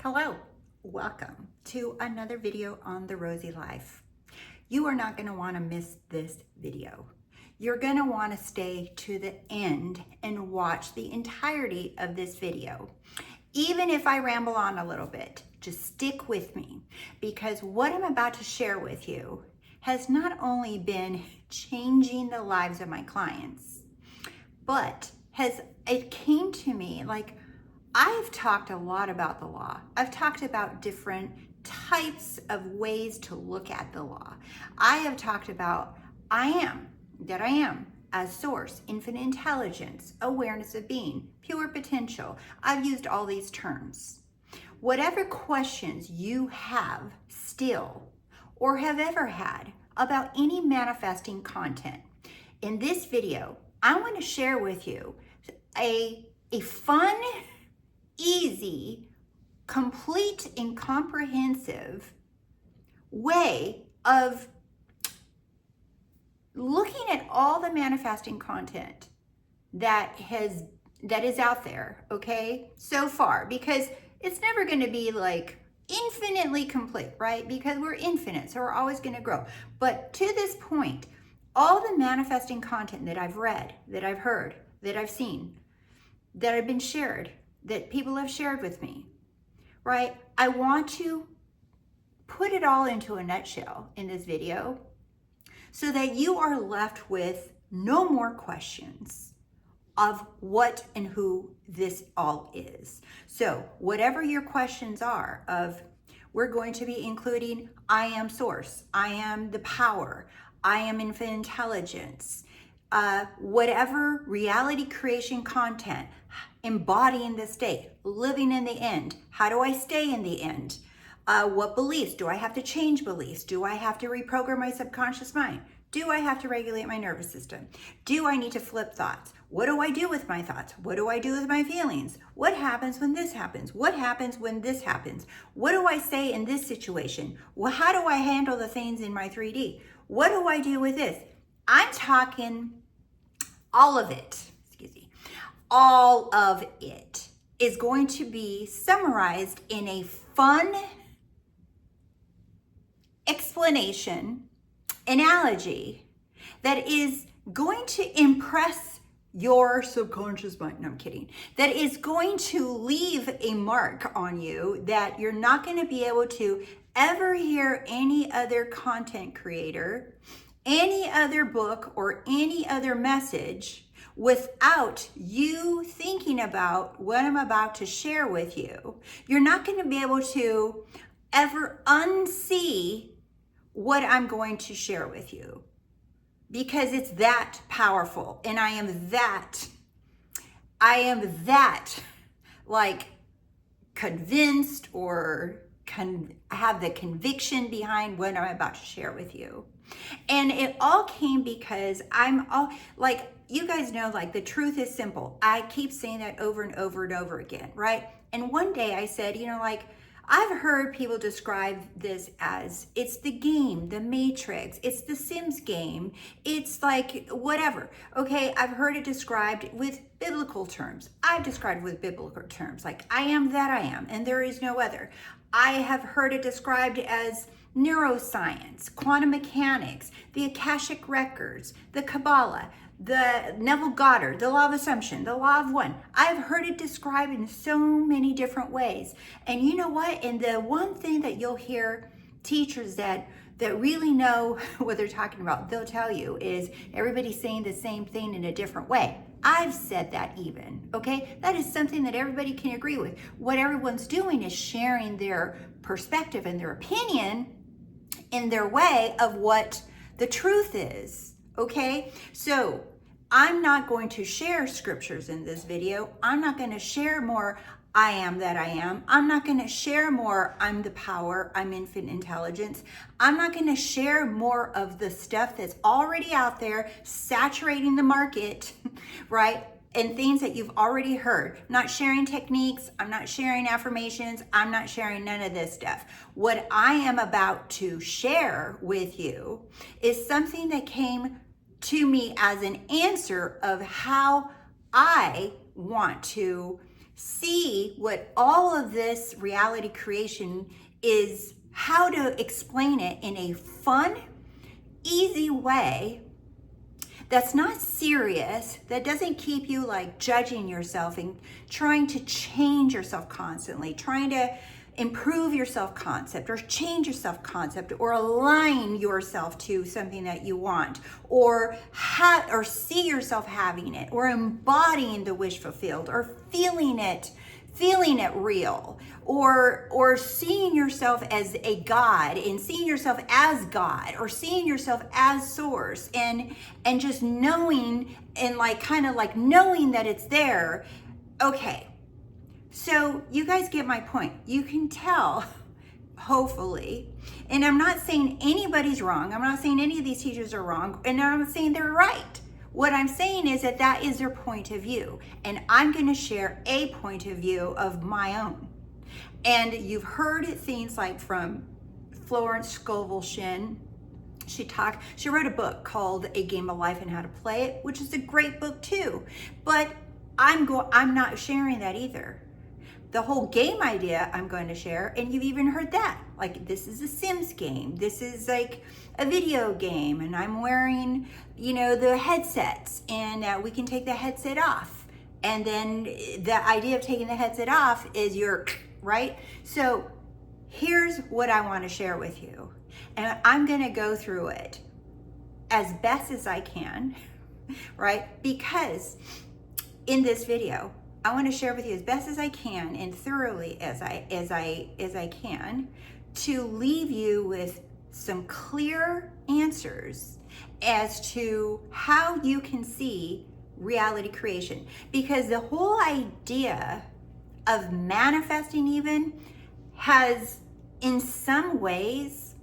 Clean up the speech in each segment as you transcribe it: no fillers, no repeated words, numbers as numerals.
Hello, welcome to another video on the Rosy Life. You are not going to want to miss this video. You're going to want to stay to the end and watch the entirety of this video. Even if I ramble on a little bit, just stick with me, because what I'm about to share with you has not only been changing the lives of my clients, but it came to me like, I've talked a lot about the law. I've talked about different types of ways to look at the law. I have talked about I am, as source, infinite intelligence, awareness of being, pure potential. I've used all these terms. Whatever questions you have still or have ever had about any manifesting content, in this video, I want to share with you a fun, easy, complete, and comprehensive way of looking at all the manifesting content that is out there, okay, so far, because it's never going to be like infinitely complete, right? Because we're infinite, so we're always going to grow. But to this point, all the manifesting content that I've read, that I've heard, that I've seen, that have been shared, that people have shared with me, right? I want to put it all into a nutshell in this video so that you are left with no more questions of what and who this all is. So whatever your questions are we're going to be including I am source, I am the power, I am infinite intelligence, whatever reality creation content, embodying the state, living in the end. How do I stay in the end? What beliefs? Do I have to change beliefs? Do I have to reprogram my subconscious mind? Do I have to regulate my nervous system? Do I need to flip thoughts? What do I do with my thoughts? What do I do with my feelings? What happens when this happens? What happens when this happens? What do I say in this situation? Well, how do I handle the things in my 3D? What do I do with this? I'm talking all of it. All of it is going to be summarized in a fun explanation, analogy that is going to impress your subconscious mind. No, I'm kidding. That is going to leave a mark on you that you're not going to be able to ever hear any other content creator, any other book, or any other message without you thinking about what I'm about to share with you. You're not going to be able to ever unsee what I'm going to share with you, because it's that powerful. And I am that like convinced or have the conviction behind what I'm about to share with you. And it all came because you guys know, like, the truth is simple. I keep saying that over and over and over again, right? And one day I said, I've heard people describe this as it's the game, the Matrix, it's the Sims game, it's like whatever. Okay, I've heard it described with biblical terms. I've described it with biblical terms, like I am that I am, and there is no other. I have heard it described as neuroscience, quantum mechanics, the Akashic records, the Kabbalah, the Neville Goddard, the law of assumption, the law of one. I've heard it described in so many different ways. And you know what? And the one thing that you'll hear teachers that really know what they're talking about, they'll tell you, is everybody's saying the same thing in a different way. I've said that even, okay? That is something that everybody can agree with. What everyone's doing is sharing their perspective and their opinion in their way of what the truth is, okay? So I'm not going to share scriptures in this video. I'm not going to share more I am that I am. I'm not going to share more I'm the power, I'm infinite intelligence. I'm not going to share more of the stuff that's already out there saturating the market, right? And things that you've already heard. I'm not sharing techniques. I'm not sharing affirmations. I'm not sharing none of this stuff. What I am about to share with you is something that came to me as an answer of how I want to see what all of this reality creation is, how to explain it in a fun, easy way that's not serious, that doesn't keep you like judging yourself and trying to change yourself constantly, trying to improve your self-concept or change your self-concept or align yourself to something that you want, or see yourself having it, or embodying the wish fulfilled, or feeling it real, or seeing yourself as a God, and seeing yourself as God, or seeing yourself as source, and just knowing, and like kind of like knowing that it's there. Okay, so you guys get my point. You can tell, hopefully, and I'm not saying anybody's wrong. I'm not saying any of these teachers are wrong, and I'm not saying they're right. What I'm saying is that that is their point of view, and I'm going to share a point of view of my own. And you've heard things like from Florence Scovel Shinn. She wrote a book called A Game of Life and How to Play It, which is a great book too. But I'm not sharing that either. The whole game idea I'm going to share, and you've even heard that. Like, this is a Sims game. This is like a video game, and I'm wearing, the headsets, and we can take the headset off. And then the idea of taking the headset off is right? So here's what I want to share with you. And I'm going to go through it as best as I can, right? Because in this video, I want to share with you as best as I can and thoroughly as I can, to leave you with some clear answers as to how you can see reality creation. Because the whole idea of manifesting even has in some ways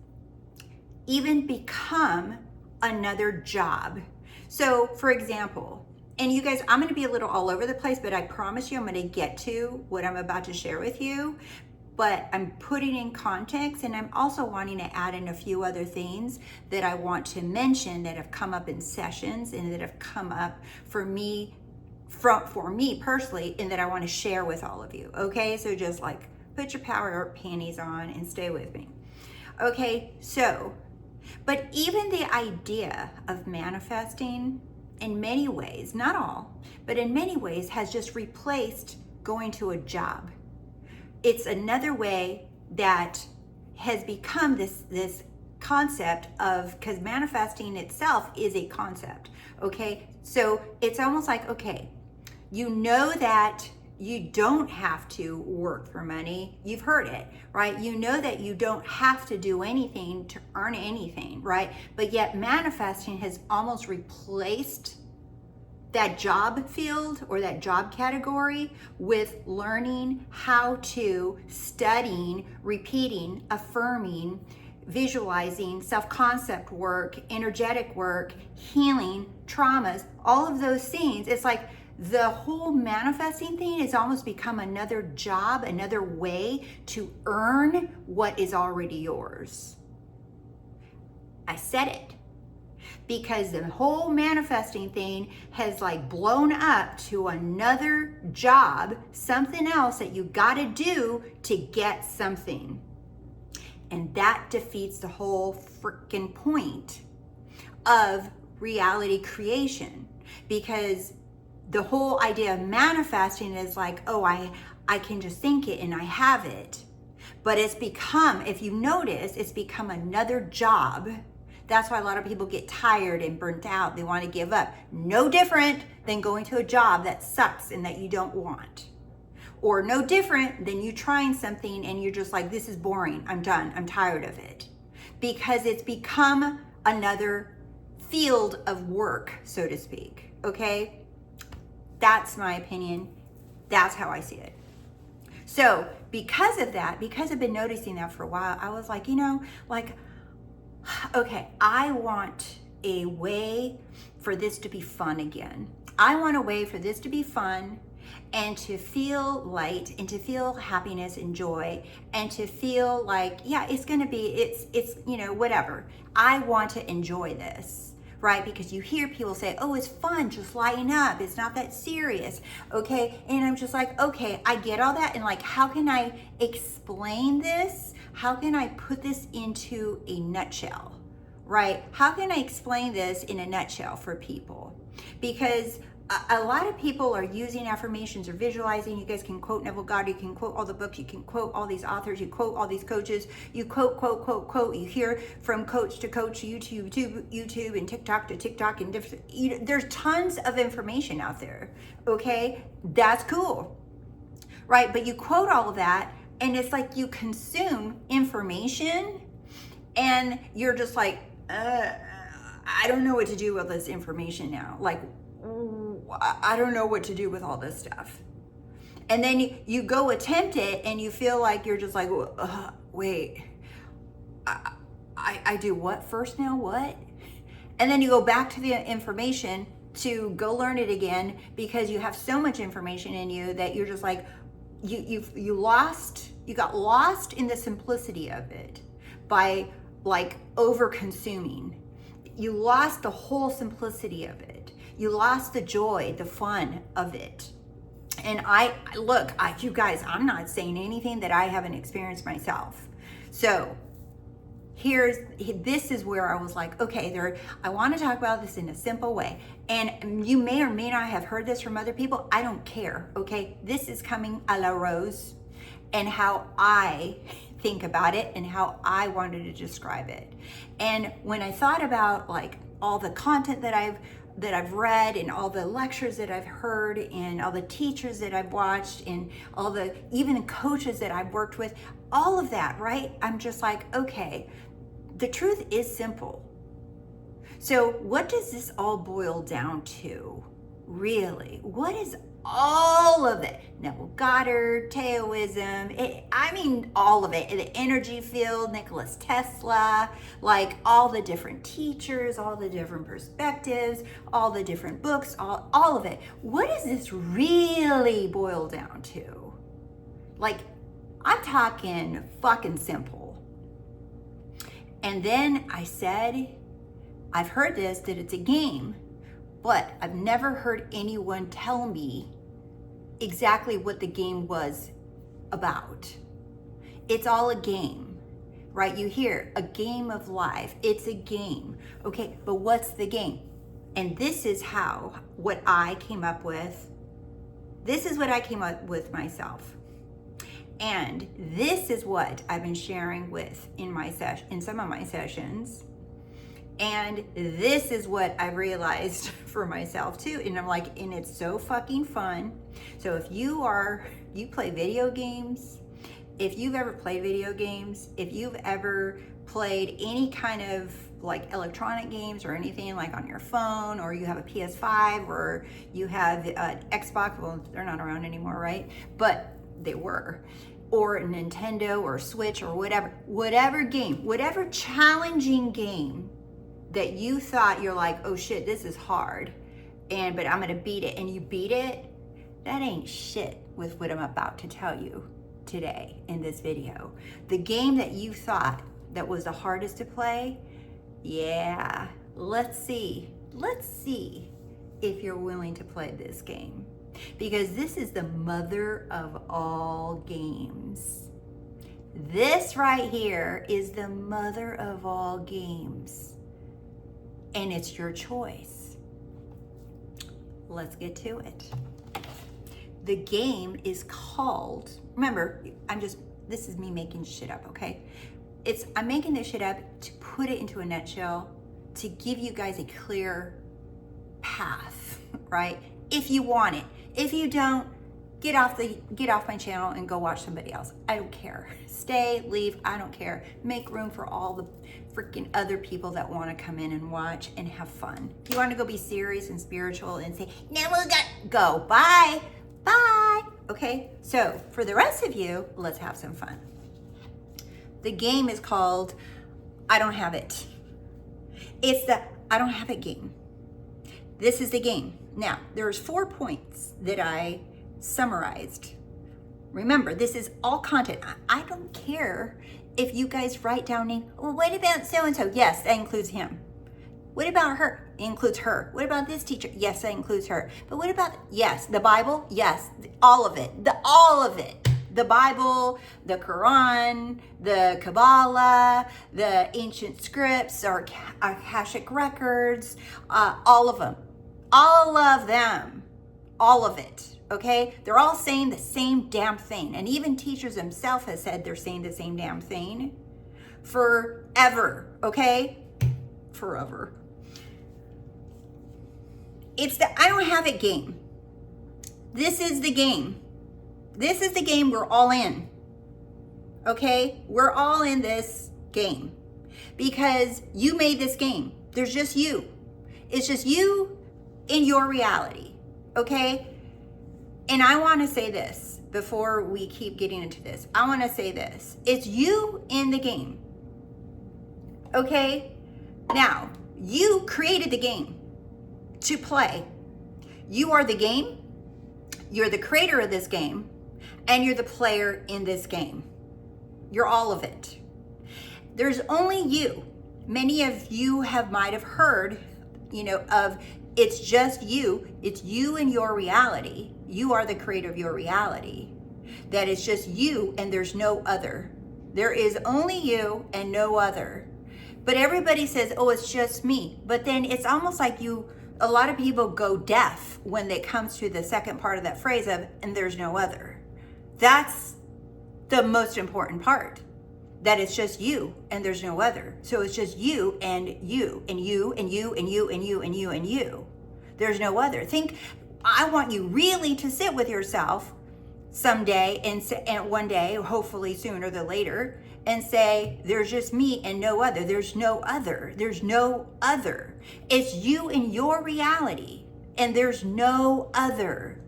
even become another job. So for example, and you guys, I'm going to be a little all over the place, but I promise you I'm going to get to what I'm about to share with you. But I'm putting in context, and I'm also wanting to add in a few other things that I want to mention that have come up in sessions and that have come up for me personally, and that I want to share with all of you. Okay, so just like put your power panties on and stay with me. Okay, so, but even the idea of manifesting, in many ways, not all, but in many ways, has just replaced going to a job. It's another way that has become this concept of, because manifesting itself is a concept, okay? So it's almost like, okay, you know that you don't have to work for money. You've heard it, right? You know that you don't have to do anything to earn anything, right? But yet manifesting has almost replaced that job field or that job category with learning how to, studying, repeating, affirming, visualizing, self-concept work, energetic work, healing, traumas, all of those things. It's like the whole manifesting thing has almost become another job, another way to earn what is already yours. I said it. Because the whole manifesting thing has like blown up to another job, something else that you got to do to get something. And that defeats the whole freaking point of reality creation. Because the whole idea of manifesting is like, oh, I can just think it and I have it. But it's become, if you notice, it's become another job. That's why a lot of people get tired and burnt out. They want to give up. No different than going to a job that sucks and that you don't want. Or no different than you trying something and you're just like, this is boring. I'm done. I'm tired of it. Because it's become another field of work, so to speak. Okay? That's my opinion. That's how I see it. So because of that, because I've been noticing that for a while, I was like, okay, I want a way for this to be fun again. I want a way for this to be fun and to feel light and to feel happiness and joy and to feel like, yeah, it's going to be, it's whatever. I want to enjoy this, right? Because you hear people say, oh, it's fun, just lighten up, it's not that serious, okay? And I'm just like, okay, I get all that, and like, how can I explain this? How can I put this into a nutshell, right? How can I explain this in a nutshell for people? Because a lot of people are using affirmations or visualizing. You guys can quote Neville Goddard, you can quote all the books, you can quote all these authors, you quote all these coaches, you quote. You hear from coach to coach, YouTube, and TikTok to TikTok, and different. There's tons of information out there. Okay, that's cool, right? But you quote all of that, and it's like you consume information, and you're just like, I don't know what to do with this information now. Like, I don't know what to do with all this stuff. And then you go attempt it, and you feel like you're just like, wait, I do what first now? What? And then you go back to the information to go learn it again, because you have so much information in you that you're just like, you got lost in the simplicity of it by like over consuming. You lost the whole simplicity of it. You lost the joy, the fun of it. And you guys, I'm not saying anything that I haven't experienced myself. So this is where I was like, okay, I want to talk about this in a simple way. And you may or may not have heard this from other people. I don't care, okay? This is coming a la Rose, and how I think about it and how I wanted to describe it. And when I thought about like all the content that I've read, and all the lectures that I've heard, and all the teachers that I've watched, and even coaches that I've worked with, all of that, right? I'm just like, okay, the truth is simple. So what does this all boil down to? Really? What is all of it? Neville Goddard, Taoism, all of it. The energy field, Nikola Tesla, like all the different teachers, all the different perspectives, all the different books, all of it. What does this really boil down to? Like, I'm talking fucking simple. And then I said, I've heard this, that it's a game, but I've never heard anyone tell me exactly what the game was about. It's all a game, right? You hear a game of life. It's a game. Okay, but what's the game? And this is what I came up with. This is what I came up with myself. And this is what I've been sharing in some of my sessions. And this is what I realized for myself too. And I'm like, and it's so fucking fun. So if you play video games, if you've ever played video games, if you've ever played any kind of like electronic games or anything like on your phone, or you have a PS5, or you have an Xbox, well, they're not around anymore, right? But they were. Or a Nintendo or Switch or whatever game, whatever challenging game that you thought, you're like, oh shit, this is hard, but I'm gonna beat it, and you beat it, that ain't shit with what I'm about to tell you today in this video. The game that you thought that was the hardest to play, yeah, let's see if you're willing to play this game, because this is the mother of all games. This right here is the mother of all games. And it's your choice. Let's get to it. The game is called, remember, this is me making shit up, okay? I'm making this shit up to put it into a nutshell, to give you guys a clear path, right? If you want it. If you don't, get off my channel and go watch somebody else. I don't care. Stay, leave, I don't care. Make room for all the freaking other people that want to come in and watch and have fun. If you want to go be serious and spiritual and say, no, we'll go, bye. Okay, so for the rest of you, let's have some fun. The game is called I Don't Have It. It's the I Don't Have It game. This is the game. Now, there's 4 points that I summarized. Remember, this is all content. I don't care if you guys write down name. Well, what about so-and-so? Yes, that includes him. What about her? It includes her. What about this teacher? Yes, that includes her. But what about, yes, the Bible? Yes, all of it. All of it. The Bible, the Quran, the Kabbalah, the ancient scripts, our Akashic records, all of them. All of them. All of it. Okay? They're all saying the same damn thing. And even teachers themselves have said they're saying the same damn thing forever. Okay? Forever. It's the I don't have it game. This is the game. This is the game we're all in. Okay? We're all in this game because you made this game. There's just you. It's just you in your reality. Okay? And I want to say this before we keep getting into this. I want to say this. It's you in the game. Okay? Now, you created the game to play. You are the game. You're the creator of this game. And you're the player in this game. You're all of it. There's only you. Many of you might have heard, of it's just you. It's you and your reality. You are the creator of your reality. That it's just you and there's no other. There is only you and no other. But everybody says, oh, it's just me. But then it's almost like a lot of people go deaf when it comes to the second part of that phrase of, and there's no other. That's the most important part. That it's just you and there's no other. So it's just you and you and you and you and you and you and you and you. There's no other. I want you really to sit with yourself someday and one day, hopefully sooner than later, and say, there's just me and no other. There's no other. There's no other. It's you and your reality, and there's no other.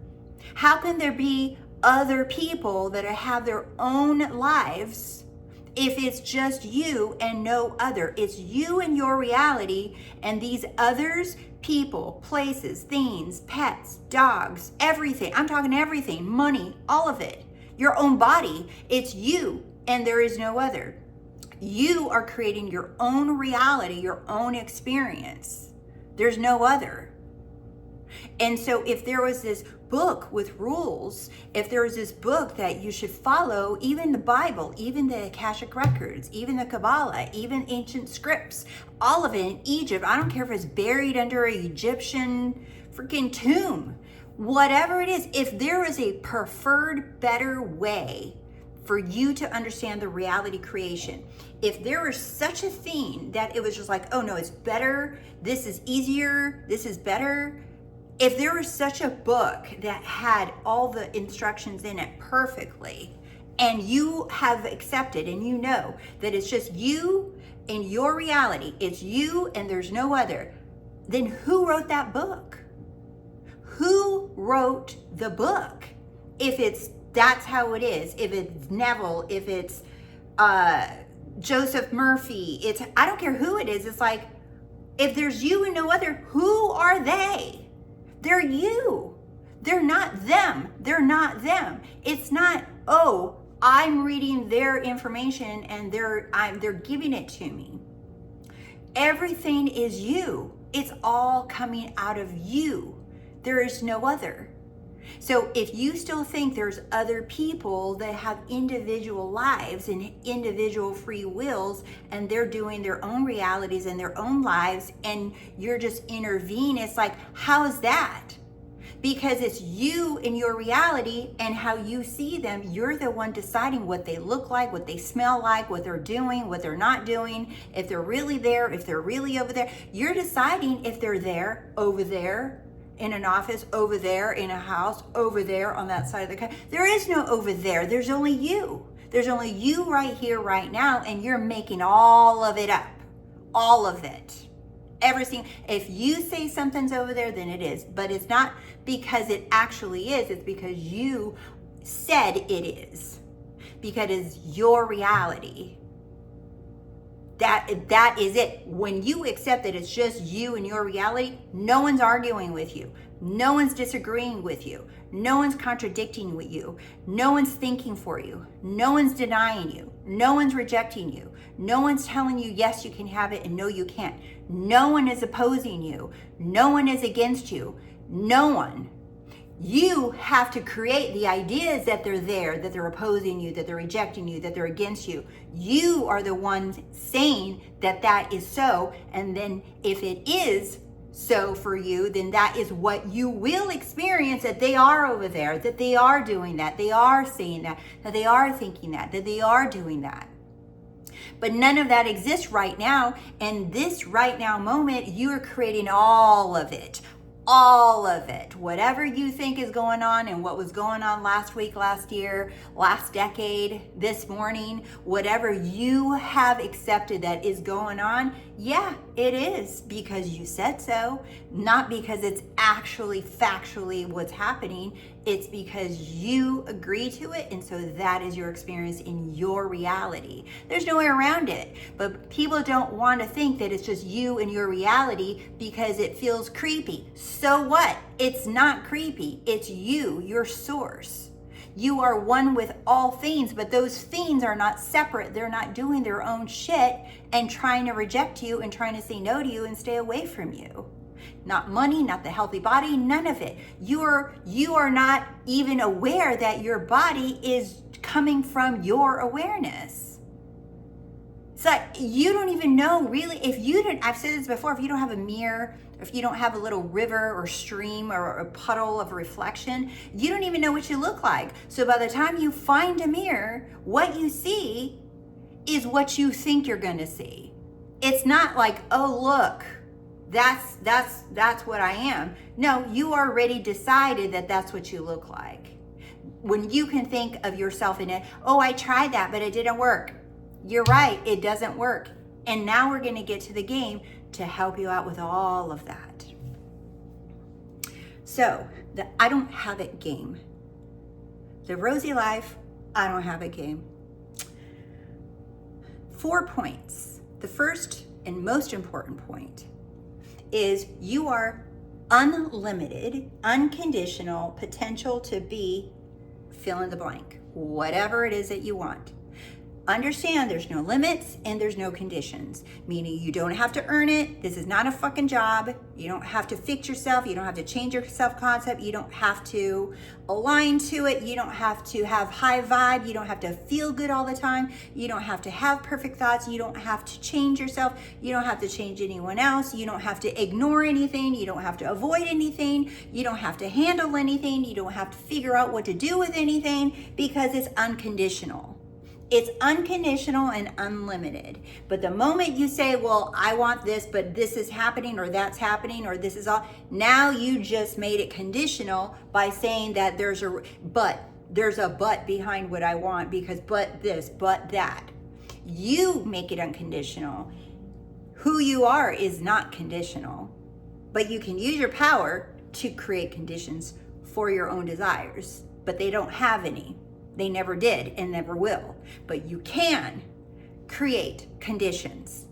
How can there be other people that have their own lives if it's just you and no other? It's you and your reality, and these others, people, places, things, pets, dogs, everything. I'm talking everything, money, all of it. Your own body, it's you and there is no other. You are creating your own reality, your own experience. There's no other. And so if there was this book with rules, if there was this book that you should follow, even the Bible, even the Akashic records, even the Kabbalah, even ancient scripts, all of it in Egypt, I don't care if it's buried under an Egyptian freaking tomb, whatever it is, if there is a preferred better way for you to understand the reality creation, if there was such a thing that it was just like, oh no, it's better, this is easier, this is better. If there was such a book that had all the instructions in it perfectly, and you have accepted and you know that it's just you and your reality, it's you and there's no other, then who wrote that book? Who wrote the book? If that's how it is, if it's Neville, if it's Joseph Murphy, I don't care who it is, it's like, if there's you and no other, who are they? They're you. They're not them. They're not them. It's not, oh, I'm reading their information and they're giving it to me. Everything is you. It's all coming out of you. There is no other. So if you still think there's other people that have individual lives and individual free wills and they're doing their own realities and their own lives and you're just intervening, it's like, how is that? Because it's you and your reality and how you see them. You're the one deciding what they look like, what they smell like, what they're doing, what they're not doing, if they're really there, if they're really over there. You're deciding if they're there, over there, in an office, over there, in a house, over there on that side of the country. There is no over there. There's only you. There's only you right here, right now, and you're making all of it up. All of it. Everything. If you say something's over there, then it is. But it's not because it actually is. It's because you said it is. Because it's your reality. That is it. When you accept that it's just you and your reality, no one's arguing with you. No one's disagreeing with you. No one's contradicting with you. No one's thinking for you. No one's denying you. No one's rejecting you. No one's telling you, yes, you can have it and no, you can't. No one is opposing you. No one is against you. No one. You have to create the ideas that they're there, that they're opposing you, that they're rejecting you, that they're against you. You are the ones saying that that is so. And then if it is so for you, then that is what you will experience, that they are over there, that they are doing that, they are saying that they are thinking that they are doing that. But none of that exists right now. And this right now moment, you are creating all of it. All of it. Whatever you think is going on and what was going on last week, last year, last decade, this morning, whatever you have accepted that is going on, yeah, it is because you said so, not because it's actually factually what's happening. It's because you agree to it, and so that is your experience in your reality. There's no way around it, but people don't want to think that it's just you and your reality because it feels creepy. So what? It's not creepy. It's you, your source. You are one with all things, but those things are not separate. They're not doing their own shit and trying to reject you and trying to say no to you and stay away from you. Not money, not the healthy body, none of it. You are not even aware that your body is coming from your awareness. It's like you don't even know really, I've said this before, if you don't have a mirror, if you don't have a little river or stream or a puddle of reflection, you don't even know what you look like. So by the time you find a mirror, what you see is what you think you're gonna see. It's not like, oh look, that's what I am. No, you already decided that that's what you look like. When you can think of yourself in it, oh, I tried that, but it didn't work. You're right, it doesn't work. And now we're gonna get to the game to help you out with all of that. So, the I don't have it game. The rosy life, I don't have it game. 4 points. The first and most important point is you are unlimited, unconditional potential to be fill in the blank, whatever it is that you want. Understand there's no limits and there's no conditions, meaning you don't have to earn it. This is not a fucking job. You don't have to fix yourself. You don't have to change your self-concept. You don't have to align to it. You don't have to have high vibe. You don't have to feel good all the time. You don't have to have perfect thoughts. You don't have to change yourself. You don't have to change anyone else. You don't have to ignore anything. You don't have to avoid anything. You don't have to handle anything. You don't have to figure out what to do with anything because it's unconditional. It's unconditional and unlimited. But the moment you say, well, I want this, but this is happening or that's happening or this is all, now you just made it conditional by saying that there's a but behind what I want because but this, but that. You make it unconditional. Who you are is not conditional, but you can use your power to create conditions for your own desires, but they don't have any. They never did and never will, but you can create conditions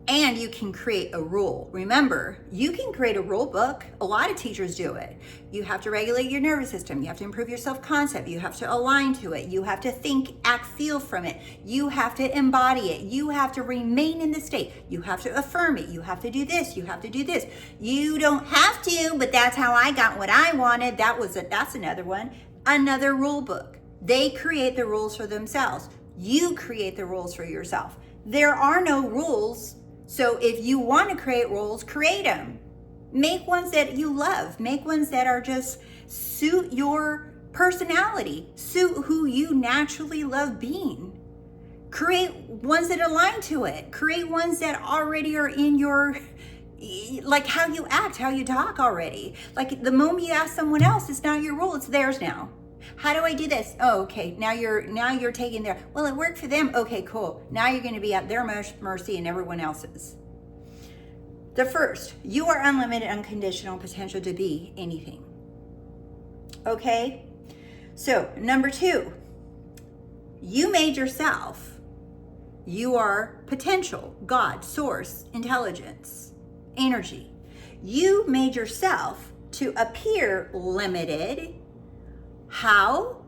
and you can create a rule. Remember, you can create a rule book. A lot of teachers do it. You have to regulate your nervous system. You have to improve your self-concept. You have to align to it. You have to think, act, feel from it. You have to embody it. You have to remain in the state. You have to affirm it. You have to do this. You have to do this. You don't have to, but that's how I got what I wanted. That's another one. Another rule book. They create the rules for themselves. You create the rules for yourself. There are no rules. So if you want to create rules, create them. Make ones that you love. Make ones that are just suit your personality, suit who you naturally love being. Create ones that align to it. Create ones that already are in your, like how you act, how you talk already. Like the moment you ask someone else, it's not your rule, it's theirs now. How do I do this? Oh, okay. Now you're taking their, well, it worked for them. Okay, cool. Now you're going to be at their mercy and everyone else's. The first, you are unlimited, unconditional potential to be anything. Okay? So, number 2, you made yourself. You are potential, God, source, intelligence, energy. You made yourself to appear limited. How?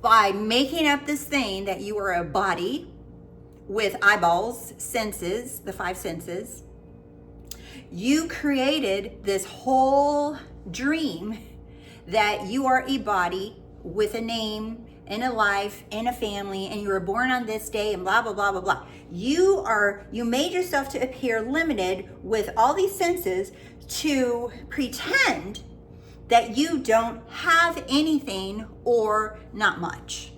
by making up this thing that you are a body with eyeballs, senses, the 5 senses, you created this whole dream that you are a body with a name and a life and a family, and you were born on this day and blah, blah, blah, blah, blah. You made yourself to appear limited with all these senses to pretend that you don't have anything or not much.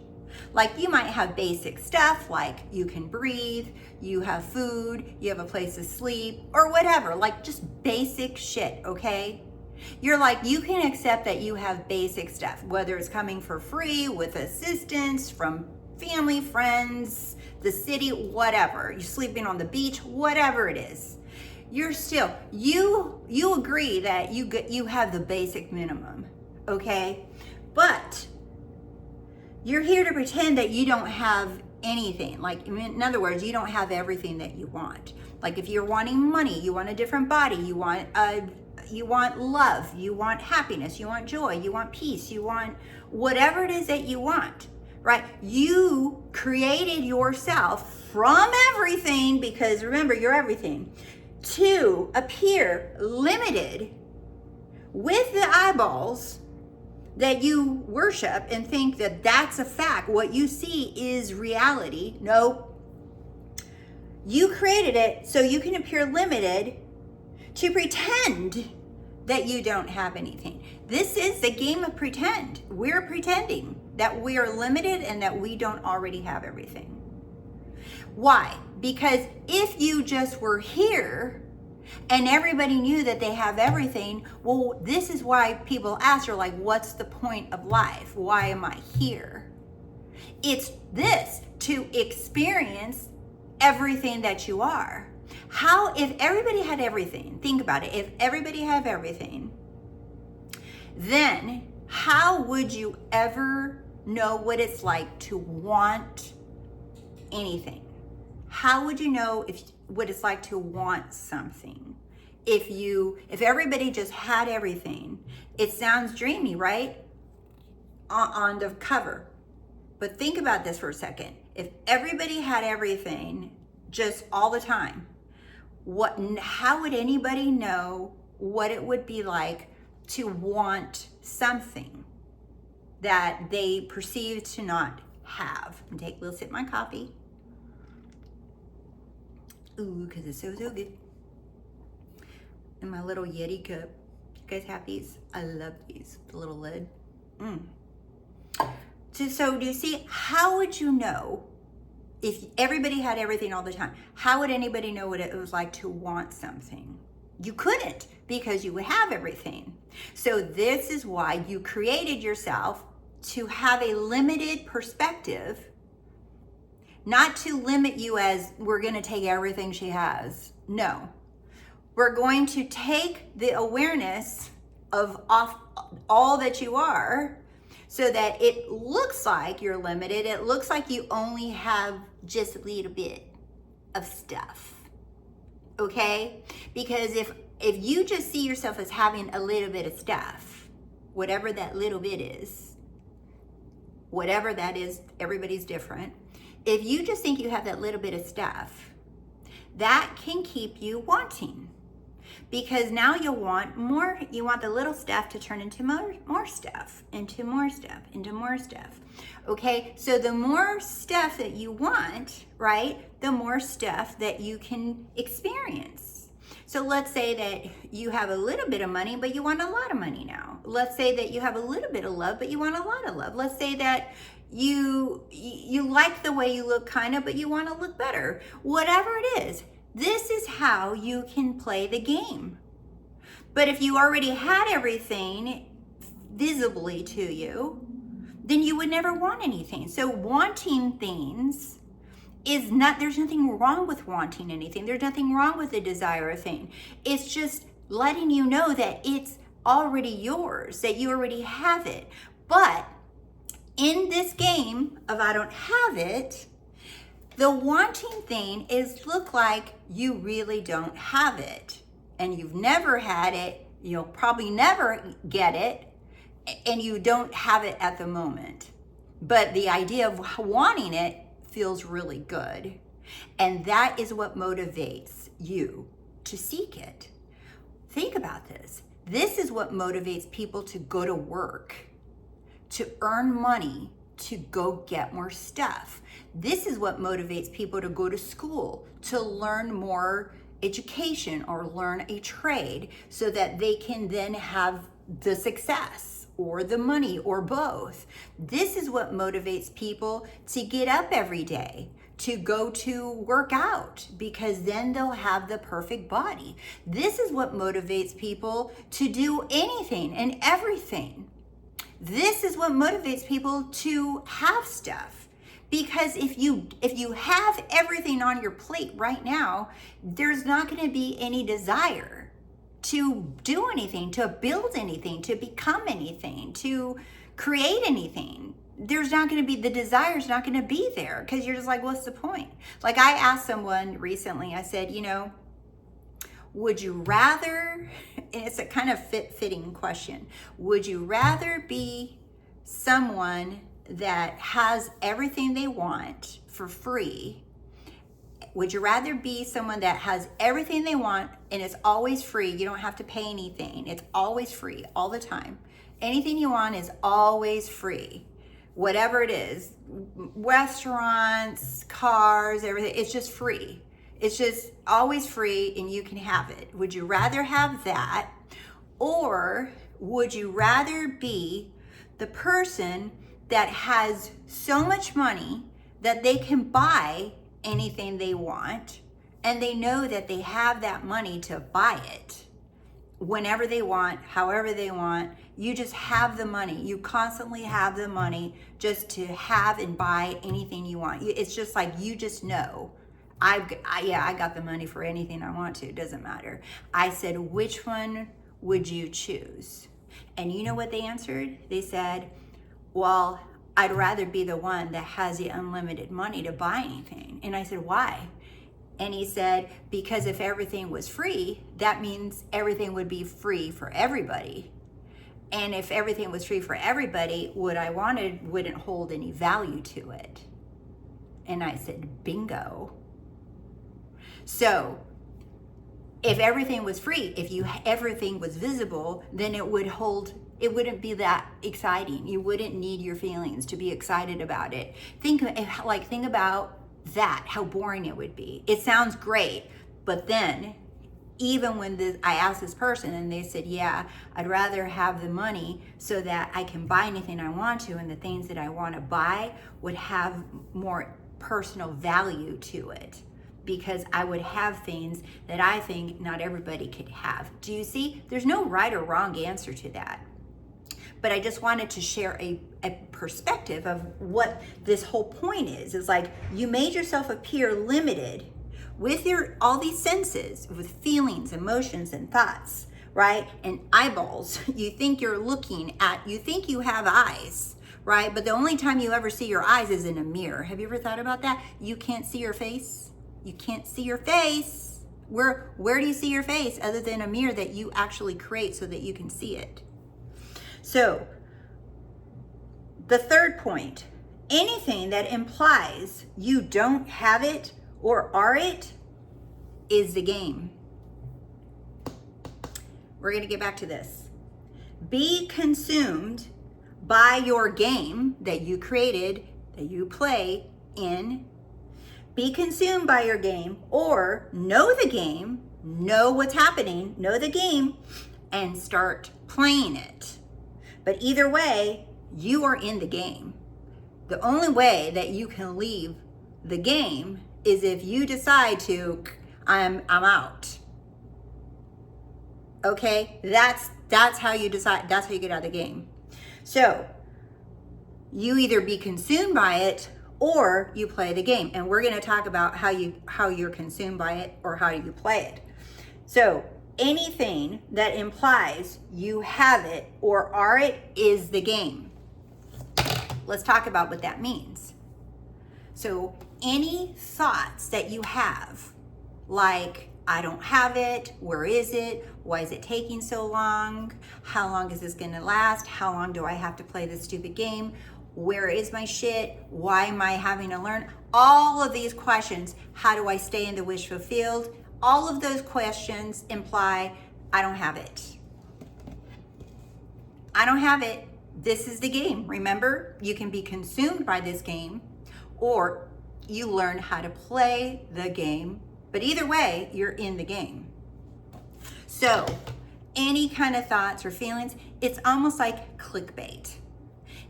Like you might have basic stuff, like you can breathe, you have food, you have a place to sleep, or whatever, like just basic shit, okay? You're like, you can accept that you have basic stuff, whether it's coming for free with assistance from family, friends, the city, whatever. You're sleeping on the beach, whatever it is. You're still, you agree that you have the basic minimum, okay? But you're here to pretend that you don't have anything. Like, in other words, you don't have everything that you want. Like if you're wanting money, you want a different body, you want love, you want happiness, you want joy, you want peace, you want whatever it is that you want, right? You created yourself from everything, because remember, you're everything, to appear limited with the eyeballs that you worship and think that that's a fact. What you see is reality. No. You created it so you can appear limited to pretend that you don't have anything. This is the game of pretend. We're pretending that we are limited and that we don't already have everything. Why? Because if you just were here and everybody knew that they have everything, well, this is why people ask, are like, what's the point of life? Why am I here? It's this, to experience everything that you are. How, if everybody had everything, think about it, if everybody had everything, then how would you ever know what it's like to want anything? How would you know what it's like to want something? If everybody just had everything, it sounds dreamy, right? On the cover. But think about this for a second. If everybody had everything just all the time, how would anybody know what it would be like to want something that they perceive to not have? And take a little sip of my coffee. Ooh, because it's so good. And my little Yeti cup. You guys have these? I love these. The little lid. So do you see, how would you know if everybody had everything all the time? How would anybody know what it was like to want something? You couldn't, because you would have everything. So this is why you created yourself, to have a limited perspective, not to limit you as we're going to take everything she has. No, we're going to take the awareness of all that you are, so that it looks like you're limited. It looks like you only have just a little bit of stuff, okay? Because if you just see yourself as having a little bit of stuff, whatever that little bit is, whatever that is, everybody's different. If you just think you have that little bit of stuff, that can keep you wanting. Because now you'll want more. You want the little stuff to turn into more stuff, into more stuff, into more stuff. Okay, so the more stuff that you want, right, the more stuff that you can experience. So let's say that you have a little bit of money, but you want a lot of money now. Let's say that you have a little bit of love, but you want a lot of love. Let's say that you like the way you look, kind of, but you want to look better. Whatever it is. This is how you can play the game. But if you already had everything visibly to you, then you would never want anything. So wanting things is not, there's nothing wrong with wanting anything. There's nothing wrong with the desire of thing. It's just letting you know that it's already yours, that you already have it. But in this game of I don't have it, the wanting thing is look like you really don't have it, and you've never had it, you'll probably never get it, and you don't have it at the moment. but the idea of wanting it feels really good. And that is what motivates you to seek it. Think about this. This is what motivates people to go to work, to earn money, to go get more stuff. This is what motivates people to go to school, to learn more education or learn a trade so that they can then have the success or the money or both. This is what motivates people to get up every day, to go to work out, because then they'll have the perfect body. This is what motivates people to do anything and everything. This is what motivates people to have stuff. Because if you have everything on your plate right now, there's not going to be any desire to do anything, to build anything, to become anything, to create anything. There's not going to be, the desire's not going to be there, because you're just like, what's the point? Like, I asked someone recently, I said, would you rather, and it's a kind of fitting question, would you rather be someone that has everything they want for free? Would you rather be someone that has everything they want and it's always free? You don't have to pay anything. It's always free all the time. Anything you want is always free. Whatever it is, restaurants, cars, everything, it's just free. It's just always free and you can have it. Would you rather have that? Or would you rather be the person that has so much money that they can buy anything they want, and they know that they have that money to buy it whenever they want, however they want? You just have the money. You constantly have the money just to have and buy anything you want. It's just like, you just know, I got the money for anything I want to. It doesn't matter. I said, which one would you choose? And you know what they answered? They said, well, I'd rather be the one that has the unlimited money to buy anything. And I said, why? And he said, because if everything was free, that means everything would be free for everybody. And if everything was free for everybody, what I wanted wouldn't hold any value to it. And I said, bingo. So if everything was free, if everything was visible, then it wouldn't be that exciting. You wouldn't need your feelings to be excited about it. Think about that, how boring it would be. It sounds great, but then even when I asked this person and they said, yeah, I'd rather have the money so that I can buy anything I want to, and the things that I want to buy would have more personal value to it, because I would have things that I think not everybody could have. Do you see? There's no right or wrong answer to that. But I just wanted to share a perspective of what this whole point is. It's like, you made yourself appear limited with all these senses, with feelings, emotions, and thoughts, right? And eyeballs. You think you think you have eyes, right? But the only time you ever see your eyes is in a mirror. Have you ever thought about that? You can't see your face. You can't see your face. Where do you see your face other than a mirror that you actually create so that you can see it? So, the third point, anything that implies you don't have it or are it is the game. We're going to get back to this. Be consumed by your game that you created, that you play in. Be consumed by your game, or know the game, know what's happening, know the game, and start playing it. But either way, you are in the game. The only way that you can leave the game is if you decide to, I'm out. Okay, that's how you decide. That's how you get out of the game. So you either be consumed by it or you play the game. And we're going to talk about how you're consumed by it or how you play it. So anything that implies you have it or are it is the game. Let's talk about what that means. So any thoughts that you have, like, I don't have it, where is it, why is it taking so long, how long is this going to last, how long do I have to play this stupid game, Where is my shit? Why am I having to learn? All of these questions. How do I stay in the wish fulfilled? All of those questions imply I don't have it. I don't have it. This is the game. Remember, you can be consumed by this game, or you learn how to play the game. But either way, you're in the game. So any kind of thoughts or feelings, it's almost like clickbait.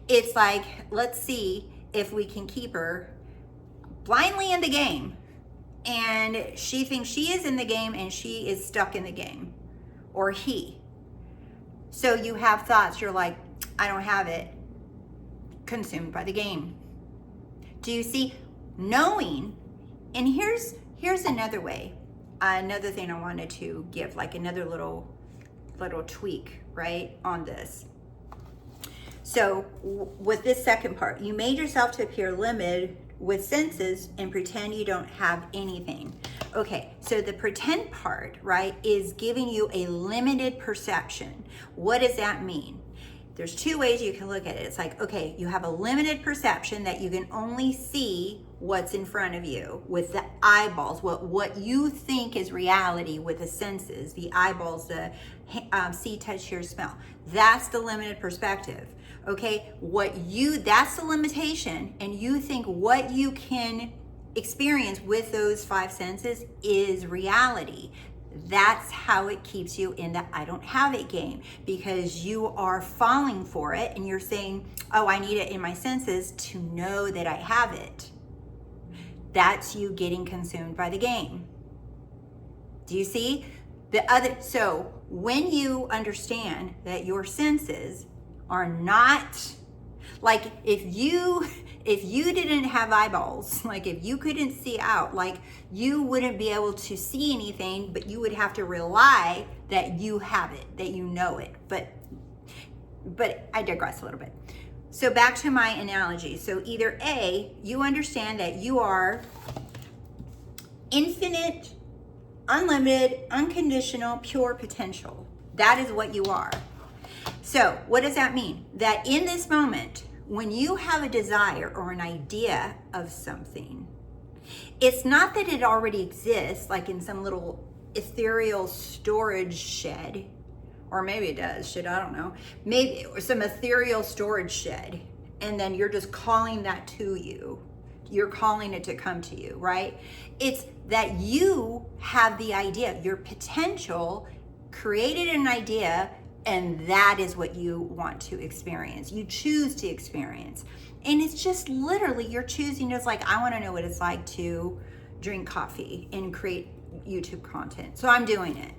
It's like, let's see if we can keep her blindly in the game. And she thinks she is in the game and she is stuck in the game, or he. So you have thoughts, you're like, I don't have it, consumed by the game. Do you see? Knowing, and here's another way, another thing I wanted to give, like another little tweak, right, on this. So with this second part, you made yourself to appear limited with senses and pretend you don't have anything. Okay, so the pretend part, right, is giving you a limited perception. What does that mean? There's two ways you can look at it. It's like, okay, you have a limited perception that you can only see what's in front of you with the eyeballs, what you think is reality with the senses, the eyeballs, the see, touch, hear, smell. That's the limited perspective. Okay, that's the limitation, and you think what you can experience with those five senses is reality. That's how it keeps you in the I don't have it game, because you are falling for it and you're saying, oh, I need it in my senses to know that I have it. That's you getting consumed by the game. Do you see? So when you understand that your senses are not, like if you didn't have eyeballs, like if you couldn't see out, like you wouldn't be able to see anything, but you would have to rely that you have it, that you know it. But I digress a little bit. So back to my analogy. So either A, you understand that you are infinite, unlimited, unconditional, pure potential. That is what you are. So what does that mean? That in this moment, when you have a desire or an idea of something, it's not that it already exists, like in some little ethereal storage shed, or maybe it does, shit, I don't know. Maybe some ethereal storage shed, and then you're just calling that to you. You're calling it to come to you, right? It's that you have the idea, your potential created an idea, and that is what you want to experience. You choose to experience. And it's just literally you're choosing. It's like, I want to know what it's like to drink coffee and create YouTube content. So I'm doing it.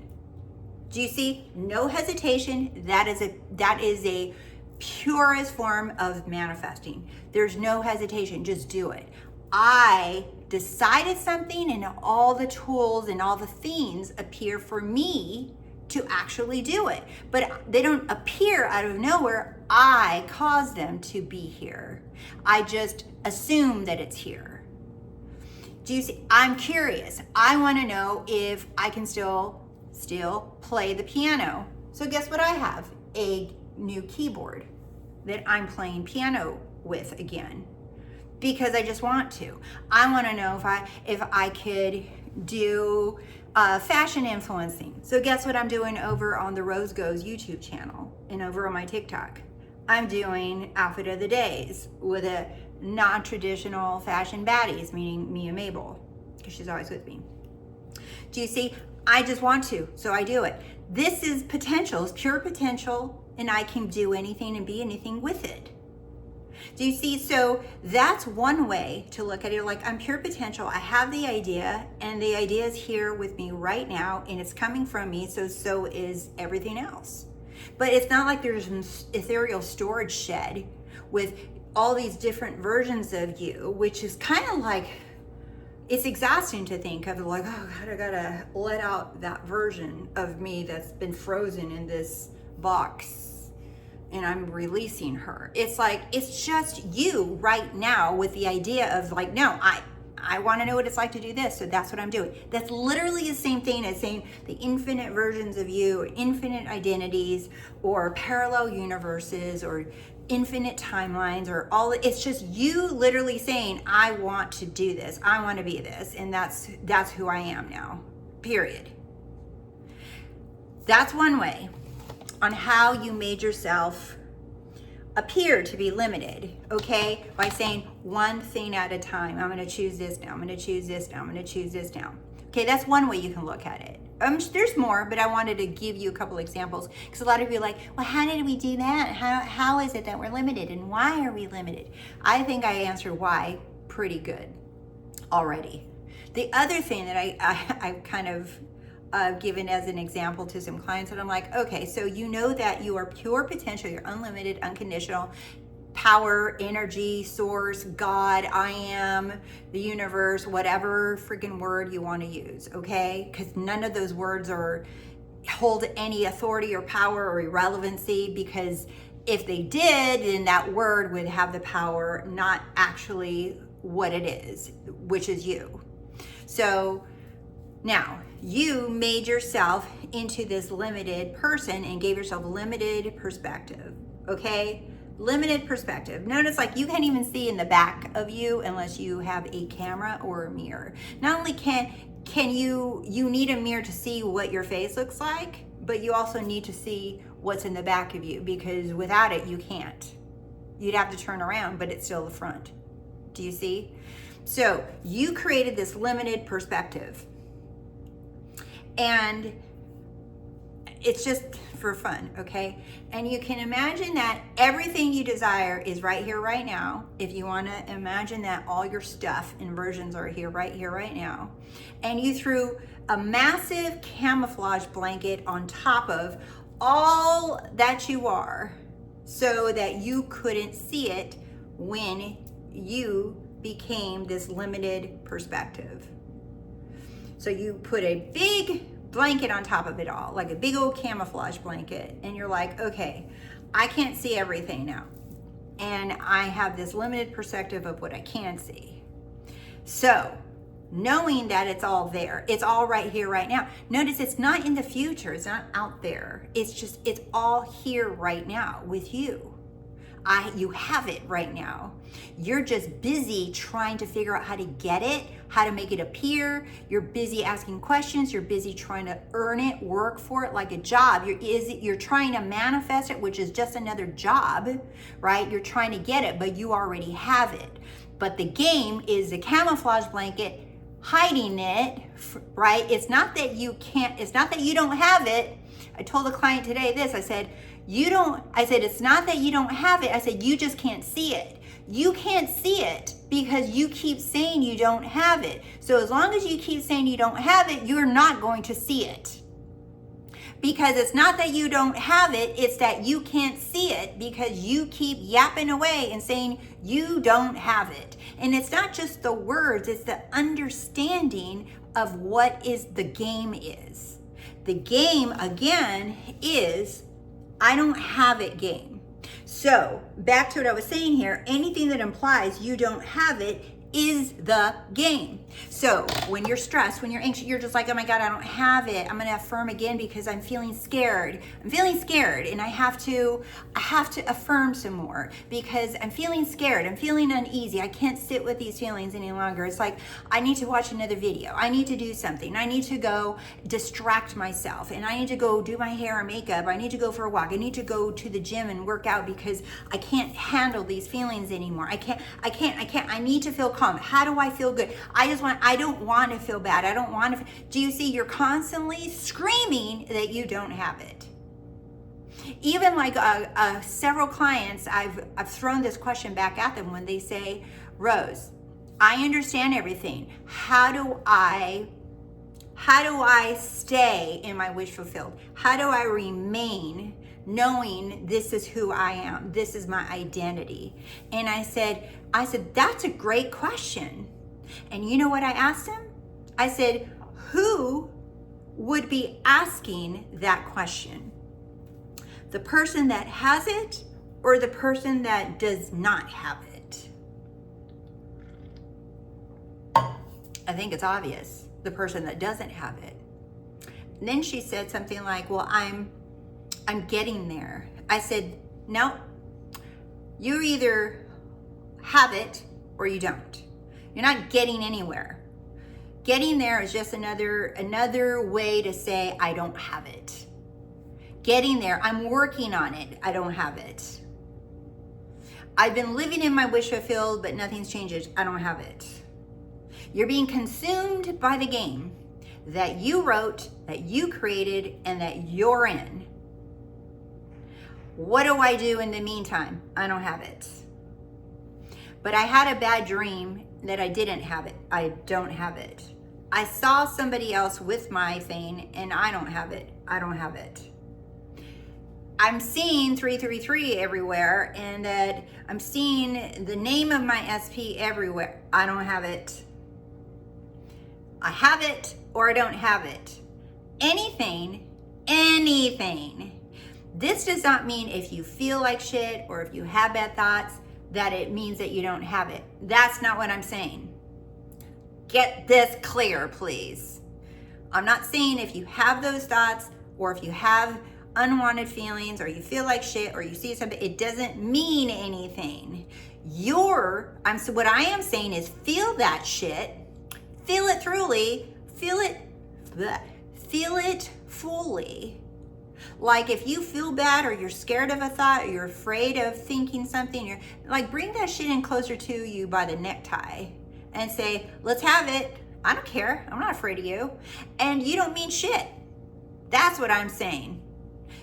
Do you see? No hesitation. That is a purest form of manifesting. There's no hesitation. Just do it. I decided something, and all the tools and all the things appear for me to actually do it. But they don't appear out of nowhere. I caused them to be here. I just assume that it's here. Do you see? I'm curious. I want to know if I can still play the piano. So guess what I have? A new keyboard that I'm playing piano with again, because I just want to. I want to know if I could do fashion influencing. So guess what I'm doing over on the Rose Goes YouTube channel and over on my TikTok? I'm doing outfit of the days with a non-traditional fashion baddies, meaning me and Mabel, because she's always with me. Do you see? I just want to, so I do it. This is potential, it's pure potential, and I can do anything and be anything with it. Do you see? So that's one way to look at it. Like, I'm pure potential. I have the idea, and the idea is here with me right now, and it's coming from me. So is everything else. But it's not like there's an ethereal storage shed with all these different versions of you, which is kind of like, it's exhausting to think of, like, oh God, I gotta let out that version of me that's been frozen in this box, and I'm releasing her. It's like, it's just you right now with the idea of like, no, I want to know what it's like to do this, so that's what I'm doing. That's literally the same thing as saying the infinite versions of you, or infinite identities, or parallel universes, or infinite timelines or all. It's just you literally saying, I want to do this, I want to be this, and that's who I am now, period. That's one way on how you made yourself appear to be limited, okay? By saying one thing at a time. I'm going to choose this now, I'm going to choose this now, I'm going to choose this now. Okay, that's one way you can look at it. There's more, but I wanted to give you a couple examples because a lot of you are like, well, how did we do that? How is it that we're limited, and why are we limited? I think I answered why pretty good already. The other thing that I've kind of given as an example to some clients, that I'm like, okay, so you know that you are pure potential, you're unlimited, unconditional, power, energy, source, God, I am, the universe, whatever freaking word you want to use, okay? Because none of those words hold any authority or power or irrelevancy, because if they did, then that word would have the power, not actually what it is, which is you. So now, you made yourself into this limited person and gave yourself limited perspective, okay? Limited perspective. Notice, like, you can't even see in the back of you unless you have a camera or a mirror. Not only can you need a mirror to see what your face looks like, but you also need to see what's in the back of you, because without it, you can't. You'd have to turn around, but it's still the front. Do you see? So you created this limited perspective. And it's just for fun, okay? And you can imagine that everything you desire is right here, right now. If you want to imagine that all your stuff and versions are here, right now. And you threw a massive camouflage blanket on top of all that you are, so that you couldn't see it when you became this limited perspective. So you put a big blanket on top of it all, like a big old camouflage blanket. And you're like, okay, I can't see everything now. And I have this limited perspective of what I can see. So knowing that it's all there, it's all right here, right now. Notice it's not in the future, it's not out there. It's all here right now with you. You have it right now. You're just busy trying to figure out how to get it, how to make it appear. You're busy asking questions. You're busy trying to earn it, work for it like a job. You're trying to manifest it, which is just another job, right? You're trying to get it, but you already have it. But the game is the camouflage blanket hiding it, right? It's not that you don't have it. I told a client today this, I said, it's not that you don't have it. I said, you just can't see it. You can't see it because you keep saying you don't have it. So as long as you keep saying you don't have it, you're not going to see it. Because it's not that you don't have it, it's that you can't see it because you keep yapping away and saying you don't have it. And it's not just the words, it's the understanding of what is the game is. The game, again, is I don't have it game. So back to what I was saying here, anything that implies you don't have it is the game. So when you're stressed, when you're anxious, you're just like, oh my God, I don't have it. I'm going to affirm again because I'm feeling scared. I'm feeling scared and I have to affirm some more because I'm feeling scared. I'm feeling uneasy. I can't sit with these feelings any longer. It's like, I need to watch another video. I need to do something. I need to go distract myself and I need to go do my hair and makeup. I need to go for a walk. I need to go to the gym and work out because I can't handle these feelings anymore. I can't. I need to feel calm. How do I feel good? I don't want to feel bad. I don't want to. Do you see? You're constantly screaming that you don't have it. Even like several clients, I've thrown this question back at them when they say, Rose, I understand everything. How do I stay in my wish fulfilled? How do I remain knowing this is who I am? This is my identity. And I said, that's a great question. And you know what I asked him? I said, who would be asking that question? The person that has it or the person that does not have it? I think it's obvious, the person that doesn't have it. And then she said something like, well, I'm getting there. I said, no, You either have it or you don't. You're not getting anywhere. Getting there is just another way to say I don't have it. Getting there, I'm working on it, I don't have it. I've been living in my wish fulfilled, but nothing's changed, I don't have it. You're being consumed by the game that you wrote, that you created, and that you're in. What do I do in the meantime? I don't have it. But I had a bad dream that I didn't have it. I don't have it. I saw somebody else with my thing and I don't have it. I don't have it. I'm seeing 333 everywhere and that I'm seeing the name of my SP everywhere. I don't have it. I have it or I don't have it. Anything. This does not mean if you feel like shit or if you have bad thoughts that it means that you don't have it. That's not what I'm saying. Get this clear, please. I'm not saying if you have those thoughts or if you have unwanted feelings or you feel like shit or you see something, it doesn't mean anything. What I am saying is feel that shit, feel it truly, feel it fully. Like if you feel bad or you're scared of a thought or you're afraid of thinking something, you're like, bring that shit in closer to you by the necktie and say, let's have it. I don't care. I'm not afraid of you. And you don't mean shit. That's what I'm saying.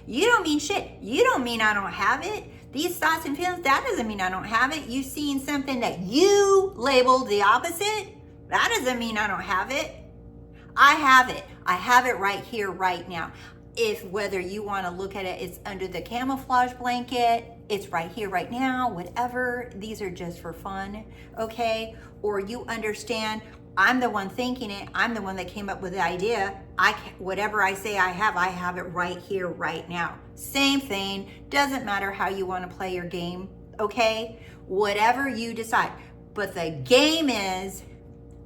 You don't mean shit. You don't mean I don't have it. These thoughts and feelings, that doesn't mean I don't have it. You seeing something that you labeled the opposite, that doesn't mean I don't have it. I have it. I have it right here, right now. If whether you want to look at it, it's under the camouflage blanket, it's right here, right now, whatever. These are just for fun, okay? Or you understand, I'm the one thinking it. I'm the one that came up with the idea. Whatever I say I have it right here, right now. Same thing. Doesn't matter how you want to play your game, okay? Whatever you decide. But the game is,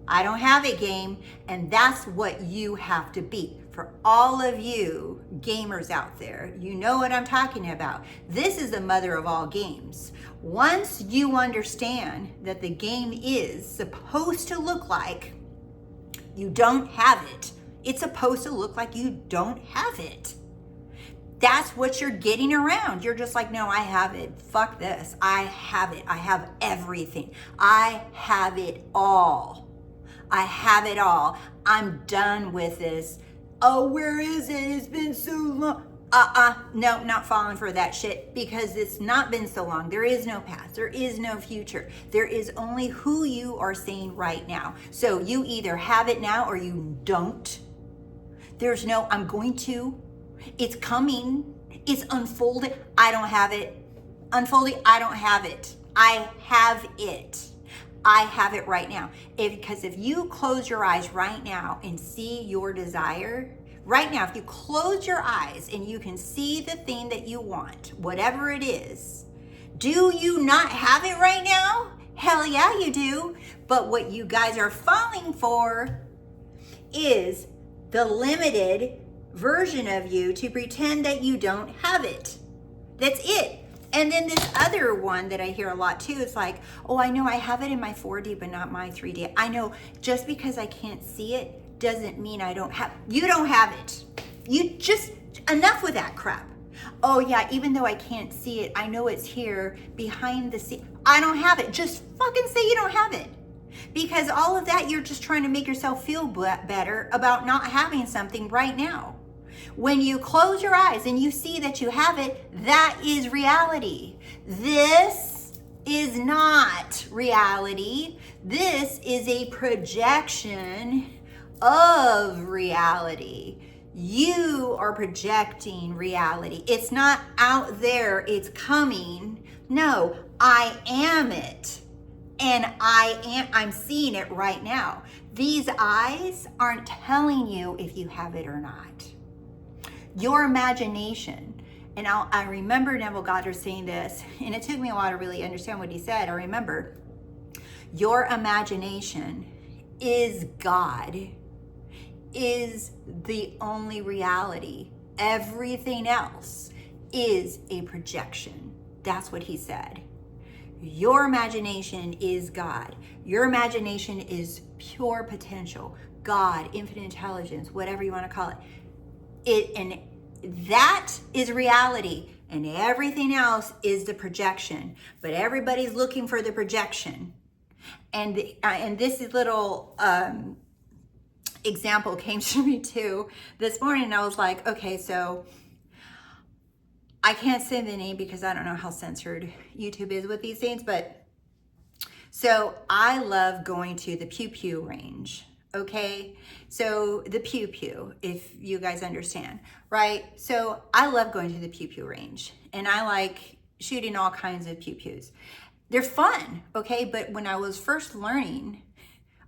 I don't have it game, and that's what you have to be. For all of you gamers out there, you know what I'm talking about. This is the mother of all games. Once you understand that the game is supposed to look like you don't have it, it's supposed to look like you don't have it. That's what you're getting around. You're just like, no, I have it. Fuck this. I have it. I have everything. I have it all. I have it all. I'm done with this. Oh, where is it? It's been so long. No, not falling for that shit because it's not been so long. There is no past. There is no future. There is only who you are saying right now. So you either have it now or you don't. There's no, I'm going to. It's coming. It's unfolding. I don't have it. Unfolding. I don't have it. I have it. I have it right now. Because if you close your eyes right now and see your desire, right now, if you close your eyes and you can see the thing that you want, whatever it is, do you not have it right now? Hell yeah, you do. But what you guys are falling for is the limited version of you to pretend that you don't have it. That's it. And then this other one that I hear a lot too is like, oh, I know I have it in my 4D, but not my 3D. I know just because I can't see it doesn't mean I don't have, you don't have it. You just, enough with that crap. Oh yeah, even though I can't see it, I know it's here behind the scene. I don't have it. Just fucking say you don't have it. Because all of that, you're just trying to make yourself feel better about not having something right now. When you close your eyes and you see that you have it, that is reality. This is not reality. This is a projection of reality. You are projecting reality. It's not out there, it's coming. No, I am it. And I'm seeing it right now. These eyes aren't telling you if you have it or not. Your imagination, and I remember Neville Goddard saying this, and it took me a while to really understand what he said. I remember, your imagination is God, is the only reality. Everything else is a projection. That's what he said. Your imagination is God. Your imagination is pure potential, God, infinite intelligence, whatever you want to call it. And that is reality, and everything else is the projection. But everybody's looking for the projection. And this little example came to me too this morning, and I was like, okay, so I can't say the name because I don't know how censored YouTube is with these things, but so I love going to the Pew Pew range, okay? So the Pew Pew, if you guys understand, right? So I love going to the Pew Pew range, and I like shooting all kinds of Pew Pews. They're fun, okay? But when I was first learning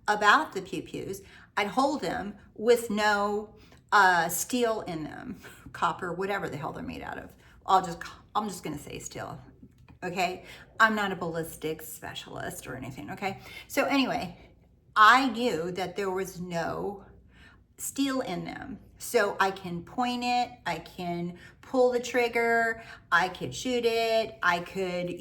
about the Pew Pews, I'd hold them with no steel in them, copper, whatever the hell they're made out of. I'm just gonna say steel, okay? I'm not a ballistics specialist or anything, okay? So anyway, I knew that there was no steel in them. So I can point it, I can pull the trigger, I could shoot it, I could,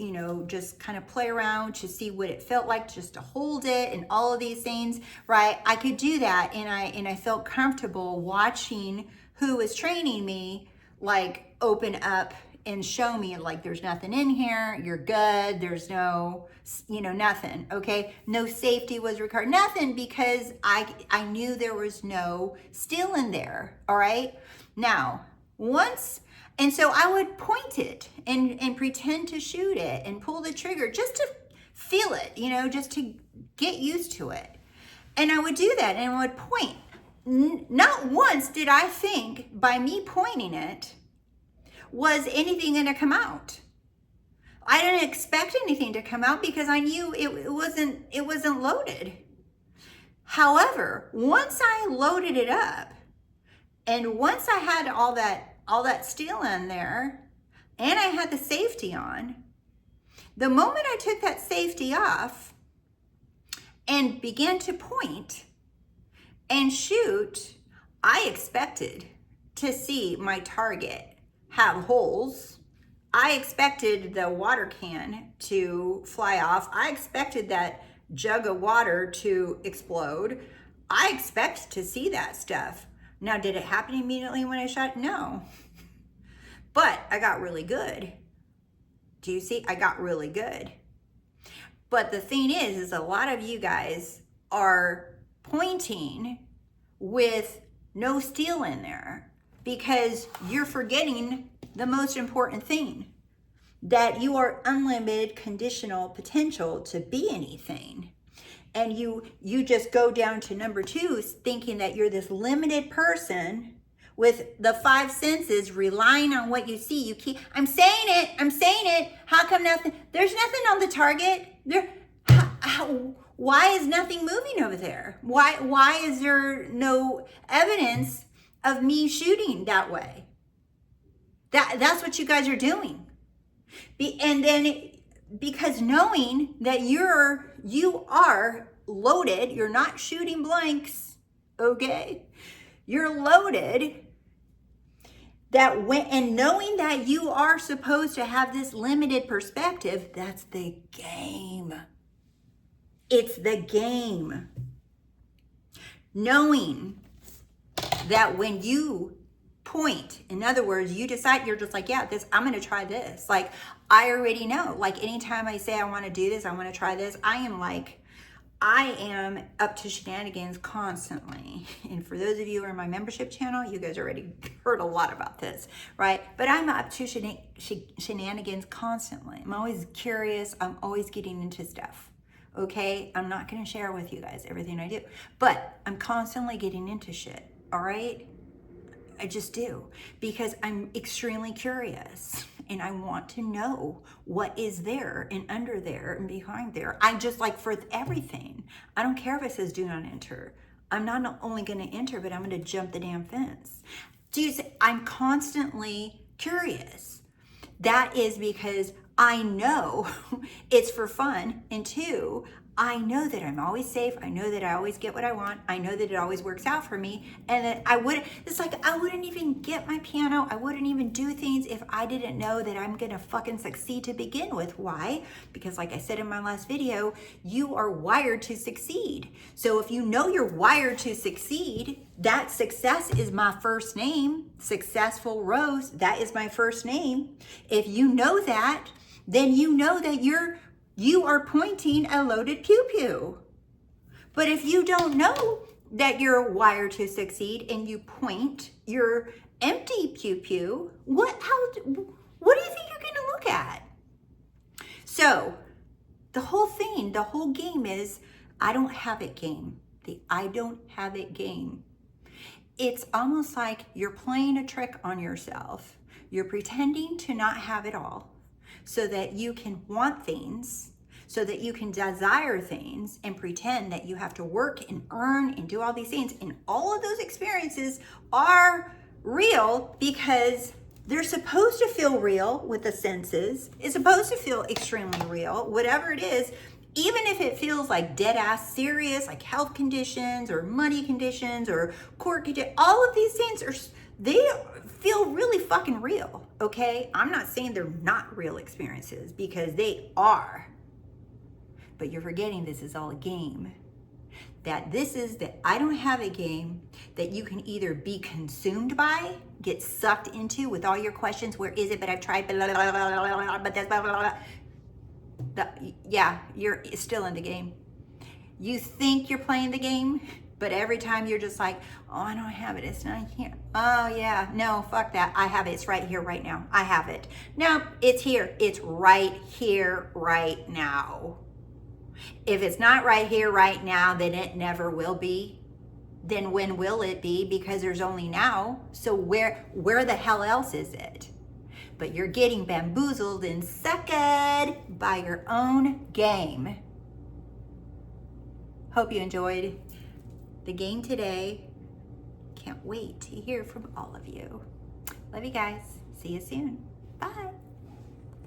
just kind of play around to see what it felt like just to hold it and all of these things, right? I could do that, and I felt comfortable watching who was training me, like, open up and show me, like, there's nothing in here, you're good, there's no, nothing, okay? No safety was required, nothing, because I knew there was no steel in there, all right? Now, and so I would point it and pretend to shoot it and pull the trigger just to feel it, just to get used to it. And I would do that, and I would point. Not once did I think by me pointing it, was anything going to come out. I didn't expect anything to come out because I knew it wasn't loaded. However, once I loaded it up, and once I had all that steel in there, and I had the safety on, the moment I took that safety off and began to point and shoot, I expected to see my target have holes. I expected the water can to fly off. I expected that jug of water to explode. I expect to see that stuff. Now, did it happen immediately when I shot? No. But I got really good. Do you see? I got really good. But the thing is a lot of you guys are pointing with no steel in there, because you're forgetting the most important thing, that you are unlimited conditional potential to be anything. And you just go down to number 2 thinking that you're this limited person with the 5 senses, relying on what you see. I'm saying it. How come nothing? There's nothing on the target. Why is nothing moving over there? Why is there no evidence of me shooting that way? That's what you guys are doing. And then, because knowing that you are loaded, you're not shooting blanks, okay? You're loaded. And knowing that you are supposed to have this limited perspective, that's the game. It's the game. Knowing that when you point, in other words, you decide, you're just like, yeah, I'm going to try this. Like, I already know, like, anytime I say I want to do this, I want to try this, I am up to shenanigans constantly. And for those of you who are in my membership channel, you guys already heard a lot about this, right? But I'm up to shenanigans constantly. I'm always curious. I'm always getting into stuff. Okay, I'm not going to share with you guys everything I do, but I'm constantly getting into shit, all right? I just do, because I'm extremely curious, and I want to know what is there and under there and behind there. I just, like, for everything, I don't care if it says do not enter. I'm not only going to enter, but I'm going to jump the damn fence. I'm constantly curious. That is because I know it's for fun, and 2, I know that I'm always safe. I know that I always get what I want. I know that it always works out for me. And that I wouldn't even get my piano. I wouldn't even do things if I didn't know that I'm gonna fucking succeed to begin with. Why? Because like I said in my last video, you are wired to succeed. So if you know you're wired to succeed, that success is my first name. Successful Rose, that is my first name. If you know that, then you know that you are pointing a loaded pew-pew. But if you don't know that you're wired to succeed and you point your empty pew-pew, what do you think you're gonna look at? So the whole game is I don't have it game. The I don't have it game. It's almost like you're playing a trick on yourself. You're pretending to not have it all, so that you can want things, so that you can desire things and pretend that you have to work and earn and do all these things. And all of those experiences are real because they're supposed to feel real with the senses. It's supposed to feel extremely real, whatever it is, even if it feels like dead ass serious, like health conditions or money conditions or court conditions. All of these things they feel really fucking real, okay? I'm not saying they're not real experiences because they are. But you're forgetting this is all a game. That this is the I don't have a game that you can either be consumed by, get sucked into with all your questions. Where is it? But I've tried, blah, blah, blah, blah, blah, but that's blah, blah, blah. Yeah, you're still in the game. You think you're playing the game, but every time you're just like, oh, I don't have it. It's not here. Oh, yeah. No, fuck that. I have it. It's right here, right now. I have it. No, it's here. It's right here, right now. If it's not right here, right now, then it never will be. Then when will it be? Because there's only now. So where the hell else is it? But you're getting bamboozled and sucked by your own game. Hope you enjoyed the game today. Can't wait to hear from all of you. Love you guys. See you soon. Bye.